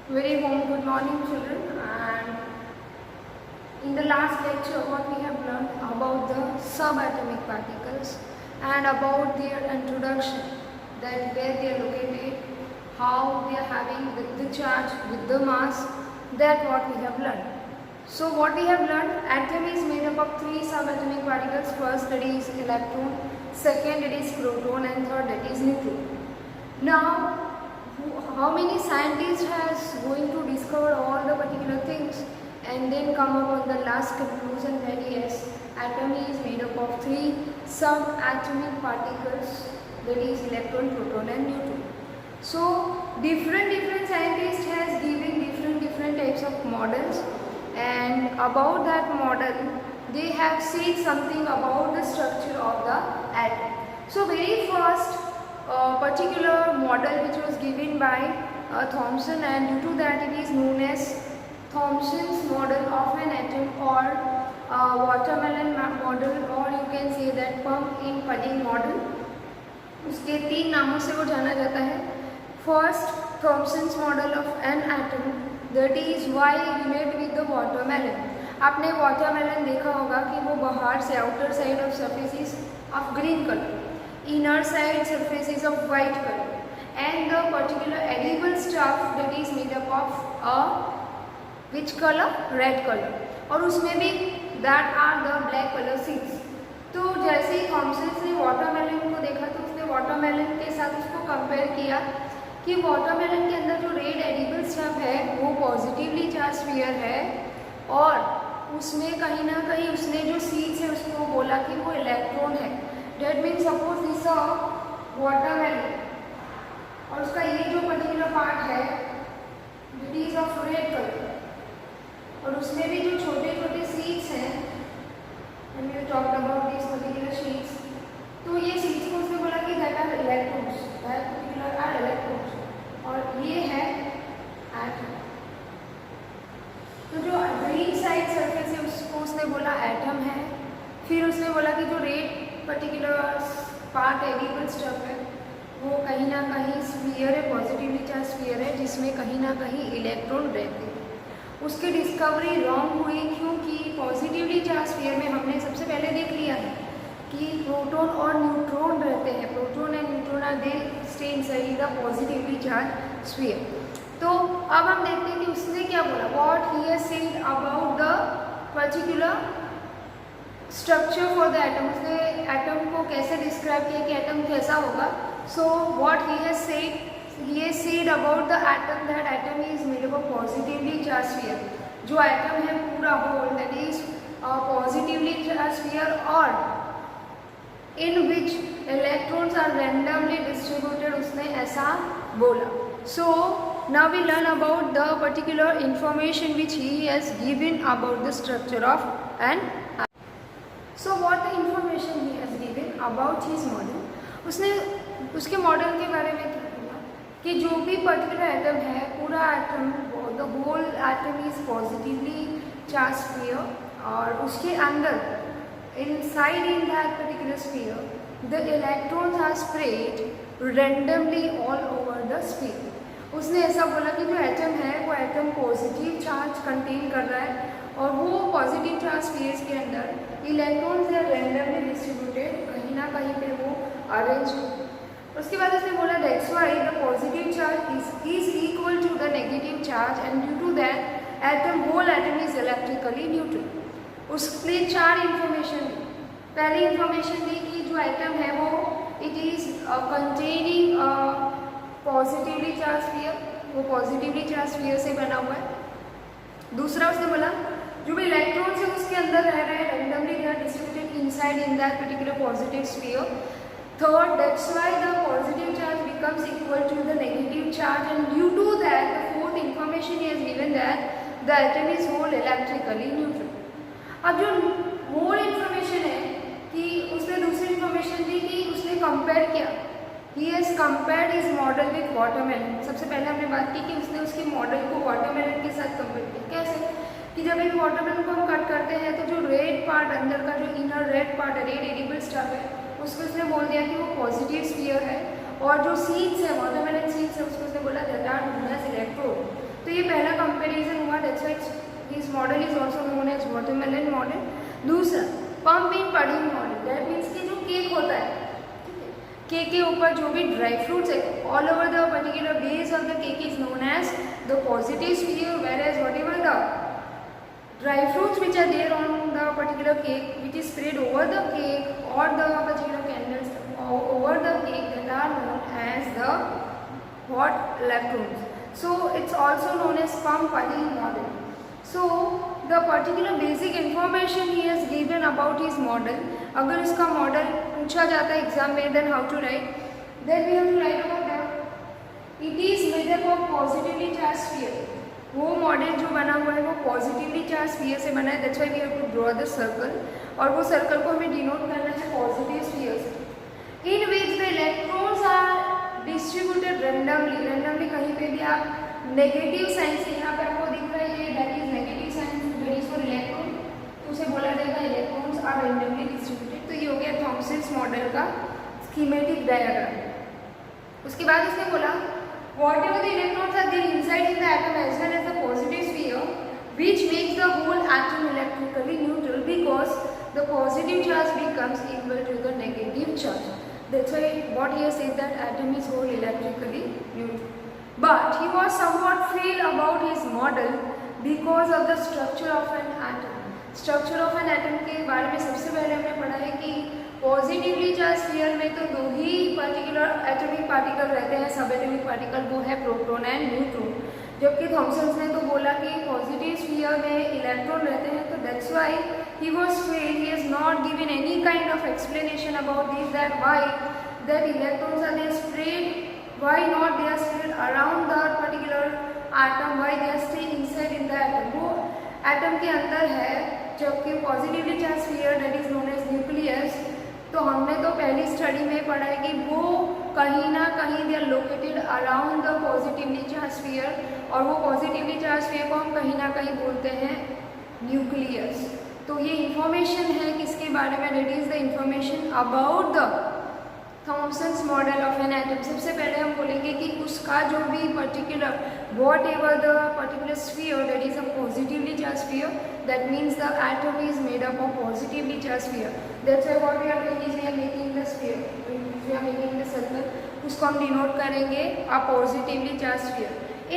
Very warm good morning, children. And in the last lecture, what we have learned about the subatomic particles and about their introduction, that where they are located, how they are having with the charge, with the mass, that what we have learned. So what we have learned, atom is made up of three subatomic particles. First, that is electron. Second, it is proton, and third, that is neutron. Now, how many scientists has going to discover all the particular things and then come up on the last conclusion that yes, atom is made up of three subatomic particles, that is electron, proton and neutron. So different scientists has given different types of models, and about that model they have said something about the structure of the atom. So very first particular model which was given by Thomson, and due to that it is known as Thomson's model of an atom, or watermelon model, or you can say that pumpkin pudding model. उसके तीन नामों से वो जाना जाता है. First, Thomson's model of an atom, that is why relate with the watermelon. आपने watermelon देखा होगा कि वो बाहर से outer side of surface is of green colour, inner side surface is of white color, and the particular edible stuff that is made up of a which color, red color, और उसमें भी that are the black color seeds. तो जैसे ही Thompson ने watermelon को देखा तो उसने वाटरमेलन के साथ उसको कंपेयर किया कि वाटरमेलन के अंदर जो रेड एडिबल स्टफ है वो पॉजिटिवली चार्ज स्फीयर है, और उसमें कहीं ना कहीं उसने जो सीड्स है उसको बोला कि वो इलेक्ट्रॉन है. That means suppose this a watermelon, और उसका ये जो पर्टिकुलर पार्ट है it is of red color, और उसमें भी जो छोटे छोटे सीड्स हैं, and we talked about these particular seeds, तो ये सीड्स को उसने बोला कि that are electrons, that particular are electrons, और ये है एटम. तो जो ग्रीन साइड सरफेस है उसको उसने बोला एटम है. फिर उसने बोला कि जो red particular part edible stuff है वो कहीं ना कहीं स्फीयर है, पॉजिटिवली चार्ज स्फीयर है, जिसमें कहीं ना कहीं इलेक्ट्रॉन रहते हैं. उसकी डिस्कवरी रॉन्ग हुई क्योंकि पॉजिटिवली चार्ज स्फीयर में हमने सबसे पहले देख लिया है कि प्रोटॉन और न्यूट्रॉन रहते हैं. Proton and neutron are they stay inside the positively charge sphere. तो अब हम देखते हैं कि उसने क्या बोला, what he has said about the particular structure for the atom. उसने एटम को कैसे डिस्क्राइब किया कि एटम कैसा होगा. So what he has said about the atom, that atom is made up of positively charge sphere. जो atom है पूरा whole that is positively charge sphere, और इन विच इलेक्ट्रॉन्स आर रैंडमली डिस्ट्रीब्यूटेड, उसने ऐसा बोला. सो now we learn about the particular information which he has given about the structure of an atom. So what the information he has given about his model, उसने उसके model के बारे में क्या बोला कि जो भी पर्टिकुलर एटम है, पूरा atom, the whole atom is positively charge sphere, और उसके अंदर inside in that particular sphere the electrons are spread randomly all over the sphere. उसने ऐसा बोला कि जो एटम है वो एटम पॉजिटिव चार्ज कंटेन कर रहा है, और वो पॉजिटिव चार्ज स्फीयर्स के अंदर इलेक्ट्रॉन्स या रैंडमली डिस्ट्रीब्यूटेड कहीं ना कहीं पे वो अरेंज हो. उसके बाद उसने बोला that's why the positive charge is equal to the negative charge, and due to that atom whole atom is electrically neutral. उसने चार इंफॉर्मेशन दी. पहली इंफॉर्मेशन दी कि जो एटम है वो it is containing positively charge sphere, वो पॉजिटिवली चार्ज स्फीयर से बना हुआ है. दूसरा उसने बोला जो भी इलेक्ट्रॉन्स है उसके अंदर रह रहे हैं randomly they are distributed inside in that particular positive sphere. Third, that's why the positive charge becomes equal to the negative charge, and due to that the fourth information he has given that the atom is whole electrically neutral. अब जो more information है कि उसने दूसरी information दी कि उसने compare किया, ही has compared his model with watermelon. सबसे पहले हमने बात की कि उसने उसके मॉडल को वाटरमेलन के साथ कंपेयर किया. कैसे कि जब एक वाटरमेलन को हम कट करते हैं तो जो रेड पार्ट अंदर का जो इनर रेड पार्ट है, रेड एडिबल स्टफ है, उसको उसने बोल दिया कि वो पॉजिटिव स्फीयर है, और जो सीड्स है वाटरमेलन सीड्स है उसको उसने बोला that are known as electrode. तो तो ये पहला कंपैरिजन हुआ, that's why this model is also known as watermelon model. दूसरा पंप in pudding model, that means कि जो केक होता है, केक के ऊपर जो भी ड्राई फ्रूट्स है, all over the particular base of the cake is known as the positive sphere, whereas whatever the dry fruits which are there on the particular cake, which is spread over the cake or the particular candles over the cake, that are known as the what, electrons. So it's also known as pump pudding model. So the particular basic information he has given about his model, अगर इसका model पूछा जाता है exam में, then how to write, then we have to write about that it is made up of positively charged sphere. वो model जो बना हुआ है वो पॉजिटिवली चार्ज स्फीयर से बना है, that's why we have to draw the circle, और वो सर्कल को हमें डिनोट करना है पॉजिटिव स्फीयर से, in which the electrons are distributed randomly. Randomly कहीं पे भी आप नेगेटिव साइन से, यहाँ पे आपको दिख रहा है ये that is negative sign, that is for electron, तो उसे बोला जाएगा इलेक्ट्रॉन्स आर रेंडमली डिस्ट्रीब्यूटेड। तो ये हो गया थॉमसन्स मॉडल का स्कीमेटिक डायग्राम। उसके बाद इसने बोला whatever the electrons are there inside in the atom as well as the positive sphere, which makes the whole atom electrically neutral because the positive charge becomes equal to the negative charge. That's why what he has said that atom is whole electrically neutral. But he was somewhat failed about his model because of the structure of an atom. Structure of an atom के बारे में सबसे पहले हमने पढ़ा है कि positively charge sphere में तो दो ही पर्टिकुलर एटॉमिक पार्टिकल रहते हैं, सब एटॉमिक पार्टिकल, वो है प्रोटॉन एंड न्यूट्रॉन। जबकि थॉमसन ने तो बोला कि पॉजिटिव स्फीयर में इलेक्ट्रॉन रहते हैं, तो that's why he was failed, he has not given any kind of explanation about this, that why that electrons are they spread, why not they are spread around that particular atom, why they are stay inside in the atom. वो atom के अंदर है, जबकि positively charge sphere that is known as nucleus, तो हमने तो पहली study में पढ़ा है कि वो कहीं ना कहीं they are located around the positively charge sphere, और वो पॉजिटिवली चार्ज स्फीयर को हम कहीं ना कहीं बोलते हैं न्यूक्लियस। तो ये इंफॉर्मेशन है किसके बारे में, that is the information about the Thomson's model of an atom. सबसे पहले हम बोलेंगे कि उसका जो भी particular whatever the particular sphere that is a positively charge sphere, that means the atom is made up of positively charge sphere, that's why what we are doing is we are making the sphere, we are making the circle, उसको हम denote करेंगे a positively charge sphere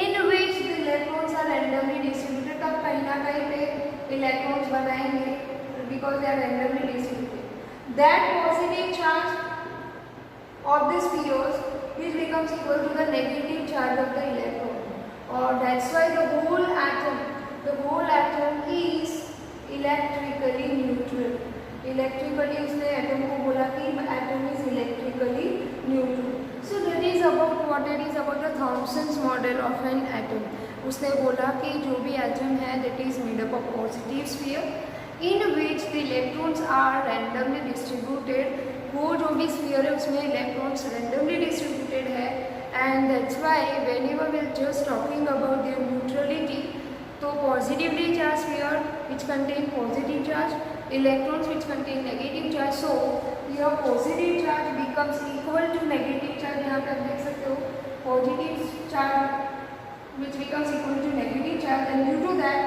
in which the electrons are randomly distributed. तब कहीं ना कहीं पे electrons बनाएंगे because they are randomly distributed, that positive charge of the spheres which becomes equal to the negative charge of the electron, or that's why the whole atom is electrically neutral. Electrically उसने atom को बोला कि atom is electrically neutral. So that is about what it is about the Thomson's model of an atom. उसने बोला कि जो भी atom है that is made up of positive sphere in which the electrons are randomly distributed. वो जो भी sphere है उसमें इलेक्ट्रॉन्स रेंडमली डिस्ट्रीब्यूटेड है, and that's why whenever we are just talking about their neutrality, तो positively charge sphere which contain positive charge, electrons which contain negative charge, so your positive charge becomes equal to negative charge. यहाँ पे आप देख सकते हो positive charge which becomes equal to negative charge, and due to that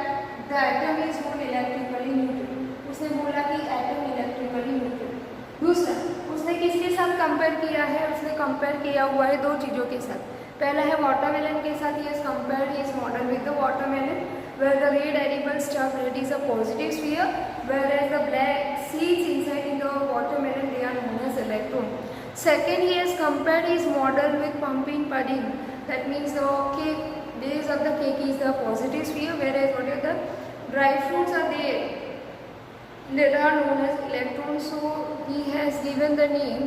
the atom is not electrically neutral. उसने बोला कि atom electrically neutral. दूसरा उसने किसके साथ कंपेयर किया है, उसने कंपेयर किया हुआ है दो चीज़ों के साथ। पहला है वाटरमेलन के साथ, he has compared his model with the watermelon where the red edible stuff that is a positive sphere, whereas the black seeds inside in the watermelon they are known as electron. Second, he has compared his model with pumping pudding, that means the cake base of the cake is the positive sphere, whereas whatever the dry fruits are there that are known as electrons. So he has given the name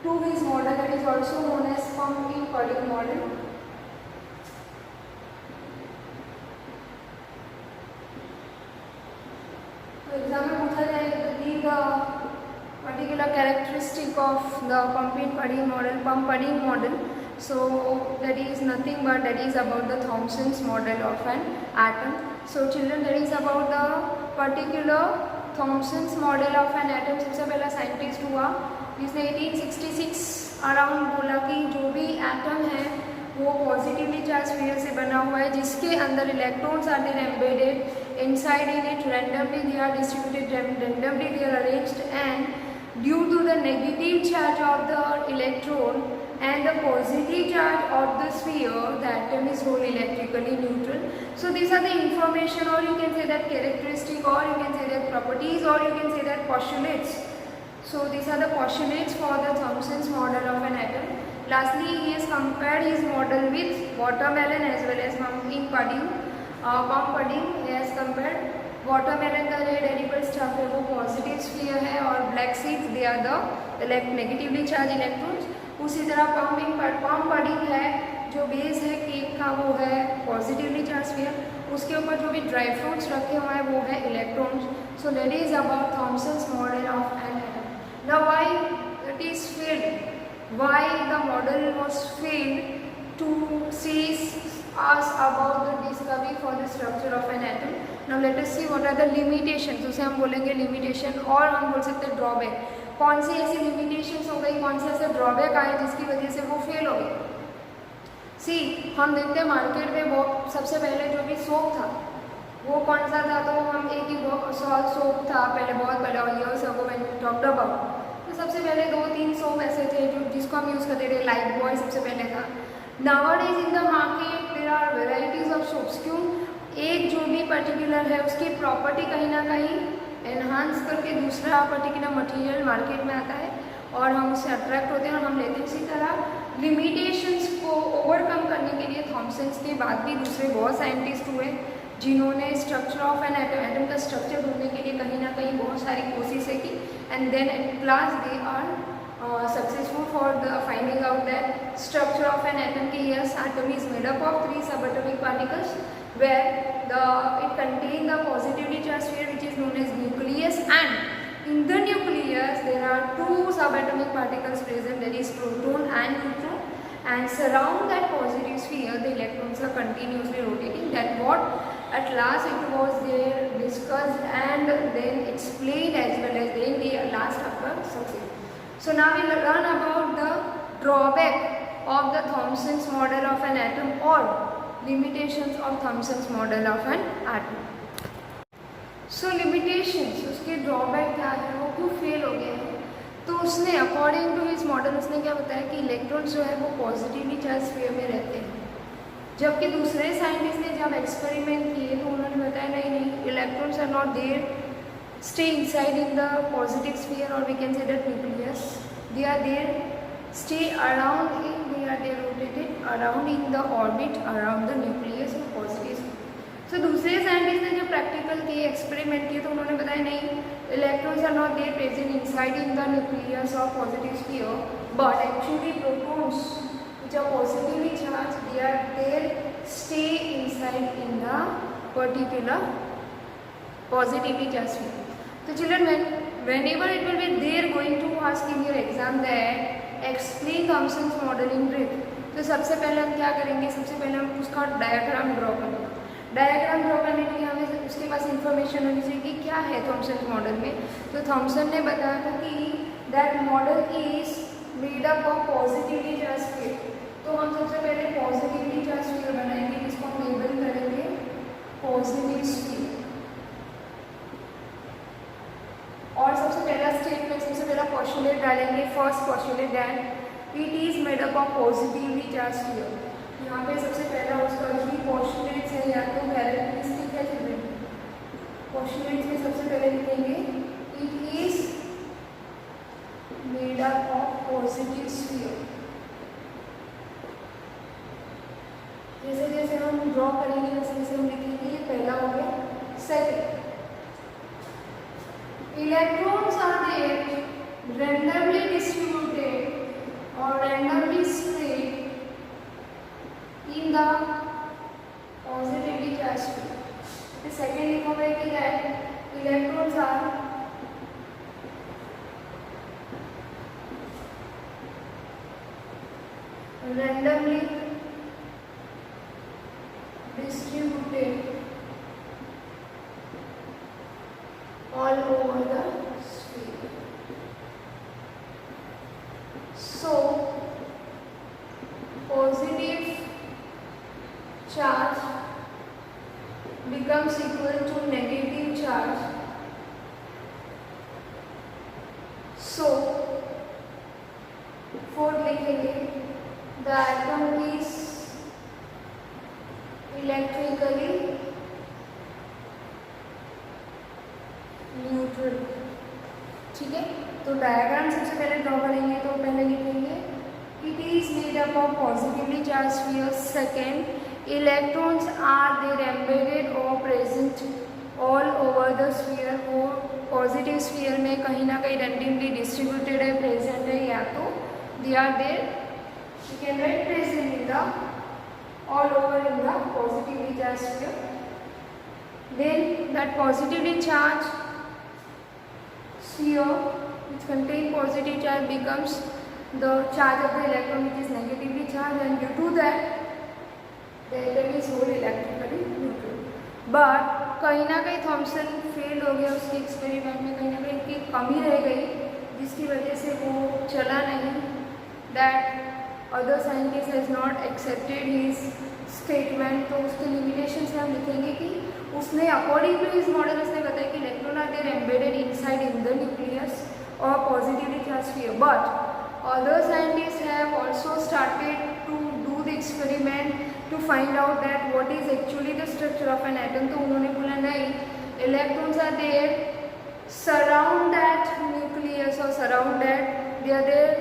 to his model that is also known as pumping pudding model. तो exam में पूछा जाएगा the particular characteristic of the pumping pudding model, pump pudding model. So that is nothing but that is about the Thomson's model of an atom. So children, that is about the particular Thomson's model of an atom. सबसे पहला scientist हुआ जिसने 1866 around बोला कि जो भी atom है वो पॉजिटिवली चार्ज स्फीयर से बना हुआ है, जिसके अंदर electrons are there embedded inside in it randomly, they are distributed randomly, they are arranged, and due to the negative charge of the electron and the positive charge of the sphere, the atom is whole electrically neutral. So these are the information, or you can say that characteristic, or you can say that properties, or you can say that postulates. So these are the postulates for the Thomson's model of an atom. Lastly, he has compared his model with watermelon as well as pumpkin pudding. Pudding, he has compared watermelon का red edible stuff है वो positive sphere है, और black seeds they are the negatively charge electrons. उसी तरह पम pudding है, जो बेस है केक का वो है पॉजिटिवली चार्ज स्फीयर, उसके ऊपर जो भी ड्राई फ्रूट्स रखे हुए हैं वो है electrons. So that is about Thomson's model of an atom. Now why it is failed, why the model was failed to see us about the discovery for the structure of an atom. Now let us see what are the limitations. उसे हम बोलेंगे limitation, और हम बोल सकते हैं drawback. कौन सी ऐसी लिमिटेशंस हो गई, कौन से ऐसे ड्रॉबैक आए जिसकी वजह से वो फेल हो गए. सी हम देखते हैं मार्केट में वो सबसे पहले जो भी सोप था वो कौन सा था, तो हम एक ही सोप था पहले, बहुत पहले years ago when we talked about. तो सबसे पहले 2-3 सोप ऐसे थे जो जिसको हम यूज़ करते थे. लाइफ बॉय सबसे पहले था. Nowadays in the market there are varieties of soaps. क्यों, एक जो भी पर्टिकुलर है उसकी प्रॉपर्टी कहीं ना कहीं एनहांस करके दूसरा पर्टिकुलर मटेरियल मार्केट में आता है और हम उससे अट्रैक्ट होते हैं और हम लेते हैं. इसी तरह लिमिटेशंस को ओवरकम करने के लिए थॉमसन्स के बाद भी दूसरे बहुत साइंटिस्ट हुए जिन्होंने structure of an atom, atom का स्ट्रक्चर ढूंढने के लिए कहीं ना कहीं बहुत सारी कोशिशें की, and then at last they are successful for the finding out that structure of an atom ki yes, atom is made up of 3 subatomic particles where it contain the positively charged sphere which is known as nucleus, and in the nucleus there are 2 subatomic particles present, that is proton and neutron, and surround that positive sphere the electrons are continuously rotating. That what at last it was there discussed and then explained as well as then the last after success. So now we learn about the drawback of the Thomson's model of an atom or limitations of Thomson's model of an atom. So limitations, उसके drawback क्या है, वो क्यों fail हो गया है. तो उसने अकॉर्डिंग टू हिज मॉडल उसने क्या बताया कि इलेक्ट्रॉन्स जो है वो पॉजिटिवली चार्ज स्फीयर में रहते हैं, जबकि दूसरे साइंटिस्ट ने जब एक्सपेरिमेंट किए तो उन्होंने बताया नहीं, electrons are not there stay inside in the positive sphere, or we can say that nucleus. They are there, stay around in, they are there rotated around in the orbit around the nucleus of positive sphere. So दूसरे scientist ने जब practical किए, experiment किए, तो उन्होंने बताया नहीं, electrons are not there present inside in the nucleus of positive sphere, but actually protons which are positively charged, they are there stay inside in the particular positively charged sphere. So children, whenever it will be there going to ask in your exam that explain Thomson's model in brief, तो सबसे पहले हम क्या करेंगे, सबसे पहले हम उसका डायग्राम ड्रॉ करेंगे. डायग्राम ड्रॉ करने के लिए हमें उसके पास इंफॉर्मेशन होनी चाहिए कि क्या है थॉमसन मॉडल में. तो थॉमसन ने बताया था कि that model is made up of positively charge sphere. तो हम सबसे पहले पॉजिटिवली चार्ज स्फीयर बनाएंगे, जिसको हम लेबल करेंगे पॉजिटिव स्फीयर. और सबसे पहला स्टेटमेंट, सबसे पहला पोस्टुलेट डालेंगे. First postulate that it is made up of positively charge sphere. यहाँ पे सबसे पहला उसका ही पोस्टुलेट है या तो कैरेक्टरिस्टिक है चिल्ड्रन. पोस्टुलेट में सबसे पहले लिखेंगे it is made up of positive sphere. जैसे जैसे हम ड्रॉ करेंगे वैसे वैसे हम लिखेंगे. ये पहला हो गया. Second, electrons are there randomly distributed or randomly spread in the positively charged sphere. The second लिखोगे कि that electrons are randomly distributed all over the sphere. So positive becomes equal to negative charge. So fourth लिखेंगे the atom is electrically neutral. ठीक है, तो diagram सबसे पहले draw करेंगे तो पहले लिखेंगे it is made up of positively charged spheres. Second, electrons are there embedded or present all over the sphere. वो पॉजिटिव स्फीयर में कहीं ना कहीं रेंडमली डिस्ट्रीब्यूटेड है, प्रेजेंट है, या तो they are there, you can write present in the all over in the positively charge sphere. Then that positively charged sphere which contain positive charge becomes the charge of the electron which is negatively charged, and due to that the atom is whole electrically neutral. But कहीं ना कहीं Thompson fail हो गया उसके experiment में, कहीं ना कहीं की कमी रह गई जिसकी वजह से वो चला नहीं. That other scientist has not accepted his statement. तो उसके लिमिटेशन से हम लिखेंगे कि उसने अकॉर्डिंग टू हिज मॉडल उसने बताया कि electron are there embedded inside in the nucleus और positively charge sphere. But other scientist have also started to do the experiment to find out that what is actually the structure of an atom. तो उन्होंने बोला नहीं, electrons are there surround that nucleus or surround that, they are there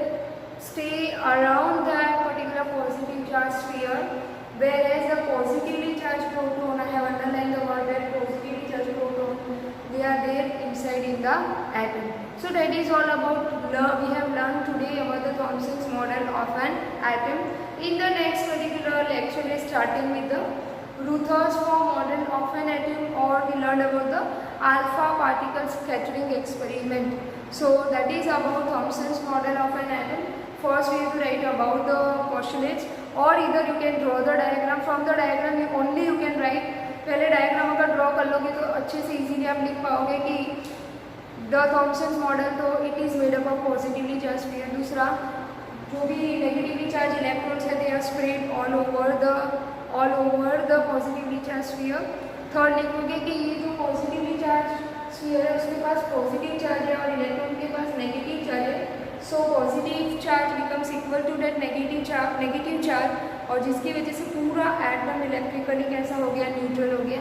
stay around that particular positive charge sphere, whereas the positively charged proton, I have underlined the word that positively charged proton, they are there inside in the atom. So that is all about we have learned today about the Thomson's model of an atom. In the next particular lecture we are starting with the Rutherford model of an atom, or we learned about the alpha particle scattering experiment. So that is about Thomson's model of an atom. First we have to write about the postulates, or either you can draw the diagram. From the diagram you only you can write. पहले diagram अगर draw कर लोगे तो अच्छे से easily आप लिख पाओगे कि द थॉमसन मॉडल तो it is made up of positively charge sphere. दूसरा, जो भी नेगेटिवली चार्ज इलेक्ट्रॉन्स है they are spread all over the positively charge sphere. Third लिखोगे कि ये जो पॉजिटिवली चार्ज स्फीयर है उसके पास पॉजिटिव चार्ज है और इलेक्ट्रॉन के पास नेगेटिव चार्ज है. So positive charge becomes equal to that negative charge, और जिसकी वजह से पूरा एटम इलेक्ट्रिकली कैसा हो गया, न्यूट्रल हो गया.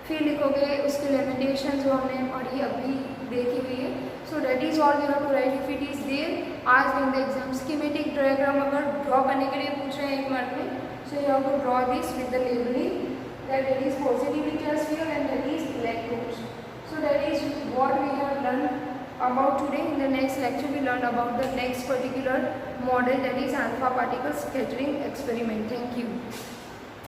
फिर लिखोगे उसके लिमिटेशन जो हमने पढ़ी अभी देखी हुई है. So that is all you have to write if it is there आज in the exam. Schematic diagram अगर ड्रॉ करने के लिए पूछ रहे हैं एक मार्क में, so you have to draw this with the labelling that it is positively charged sphere and that is electrons. So that is what we have learned about today. In the next lecture we learn about the next particular model, that is alpha particle scattering experiment. Thank you.